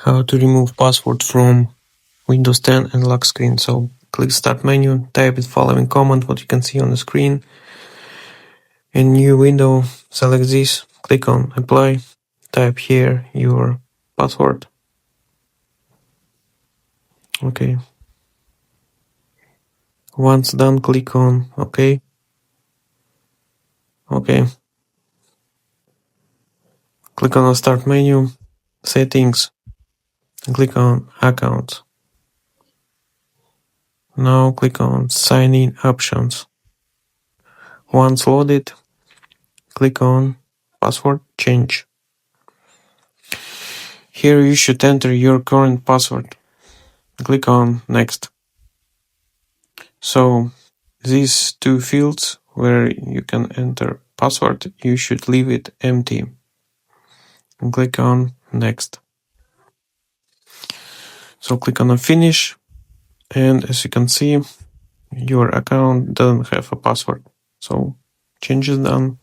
How to remove password from Windows 10 and lock screen. So click Start menu, type the following command, what you can see on the screen. In new window, select this, click on Apply, type here your password. Okay. Once done, click on OK. Okay. Click on the Start menu, Settings, and click on Accounts. Now click on Sign in Options. Once loaded, click on Password Change. Here you should enter your current password. Click on Next. So these two fields where you can enter password, you should leave it empty. And click on Next. So click on Finish, and as you can see, your account doesn't have a password. So change is done.